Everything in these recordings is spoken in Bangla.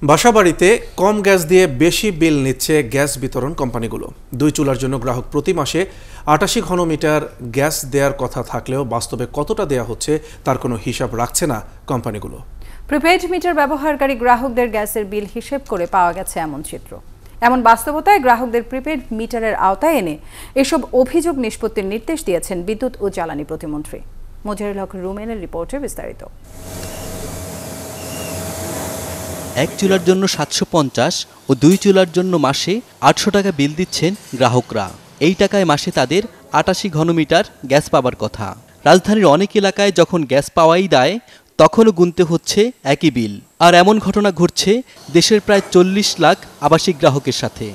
বাসাবাড়িতে কম গ্যাস দিয়ে বেশি বিল নিচ্ছে গ্যাস বিতরণ কোম্পানিগুলো। 2 চুলার জন্য গ্রাহক প্রতি মাসে 88 ঘনমিটার গ্যাস দেওয়ার কথা থাকলেও বাস্তবে কতটা দেয়া হচ্ছে তার কোনো হিসাব রাখছে না কোম্পানিগুলো। প্রিপেইড মিটার ব্যবহারকারী গ্রাহকদের গ্যাসের বিল হিসেব করে পাওয়া গেছে এমন চিত্র। এমন বাস্তবতায় গ্রাহকদের প্রিপেইড মিটারের আওতায় এনে এসব অভিযোগ নিষ্পত্তির নির্দেশ দিয়েছেন বিদ্যুৎ ও জ্বালানি প্রতিমন্ত্রী। মোজাহিরুল হক রুমেনের রিপোর্টে বিস্তারিত। 1 চুলার জন্য 750 ও 2 চুলার জন্য মাসে 800 টাকা বিল দিচ্ছেন গ্রাহকরা। এই টাকায় মাসে তাদের 88 ঘনমিটার গ্যাস পাবার কথা। রাজধানীর অনেক এলাকায় যখন গ্যাস পাওয়াই দায় তখনও গুনতে হচ্ছে একই বিল। আর এমন ঘটনা ঘটছে দেশের প্রায় 40 লাখ আবাসিক গ্রাহকের সাথে।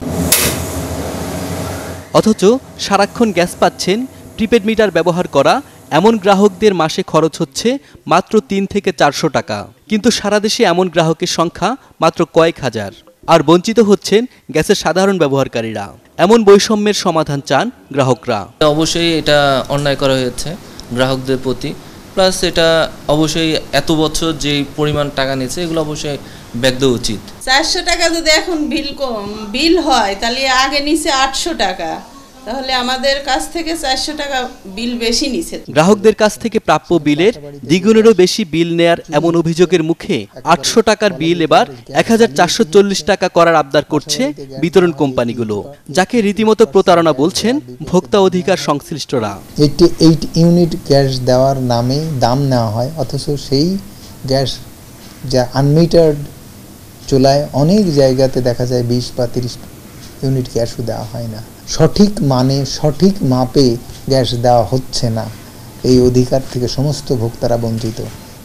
অথচ সারাক্ষণ গ্যাস পাচ্ছেন, প্রিপেড মিটার ব্যবহার করা এমন গ্রাহকদের মাসে খরচ হচ্ছে মাত্র 3 থেকে 400 টাকা। কিন্তু সারা দেশে এমন গ্রাহকের সংখ্যা মাত্র কয়েক হাজার। আর বঞ্চিত হচ্ছেন গ্যাসের সাধারণ ব্যবহারকারীরা। এমন বৈষম্যের সমাধান চান গ্রাহকরা। অবশ্যই এটা অন্যায় করা হয়েছে গ্রাহকদের প্রতি, প্লাস এটা অবশ্যই এত বছর যে পরিমাণ টাকা নিয়েছে এগুলো অবশ্যই ব্যাক দেওয়া উচিত। 400 টাকা যদি এখন বিল হয় তাহলে আগে নিচে 800 টাকা, তাহলে আমাদের কাছ থেকে 400 টাকা বিল বেশি নিছে। গ্রাহকদের কাছ থেকে প্রাপ্য বিলের দ্বিগুণেরও বেশি বিল নেয়ার এমন অভিযোগের মুখে 800 টাকার বিল এবার 1440 টাকা করার আবদার করছে বিতরণ কোম্পানিগুলো, যাকে রীতিমতো প্রতারণা বলছেন ভোক্তা অধিকার সংশ্লিষ্টরা। 88 ইউনিট গ্যাস দেওয়ার নামে দাম নেওয়া হয়, অথচ সেই গ্যাস যা আনমিটার্ড চুলায় অনেক জায়গাতে দেখা যায় 20 বা 30 ইউনিট গ্যাসও দেওয়া হয় না। সঠিক মানে সঠিক মাপে গ্যাস দেওয়া হচ্ছে না। এই অধিকার থেকে সমস্ত ভোক্তারা বঞ্চিত।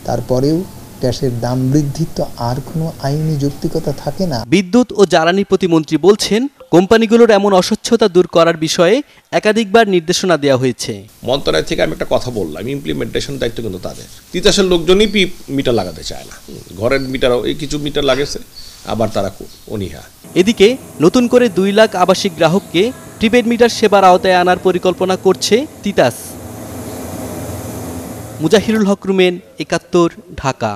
তারপরেও গ্যাসের দাম বৃদ্ধির তো আর কোনো আইনি যৌক্তিকতা থাকে না। বিদ্যুৎ ও জ্বালানি প্রতিমন্ত্রী বলছেন, কোম্পানিগুলোর এমন অস্বচ্ছতা দূর করার বিষয়ে একাধিকবার নির্দেশনা দেওয়া হয়েছে। মন্ত্রণালয় থেকে আমি একটা কথা বললাম, ইমপ্লিমেন্টেশন দায়িত্ব কিন্তু তাদের। তিতাসের লোকজনই মিটার লাগাতে চায় না, ঘরের মিটার এই কিছু মিটার লাগেছে, আবার তারা অনীহা। এদিকে নতুন করে 2 লাখ আবাসিক গ্রাহককে প্রিপেড মিটার সেবার আওতায় আনার পরিকল্পনা করছে তিতাস। মোজাহিরুল হক রুমেন, 71, ঢাকা।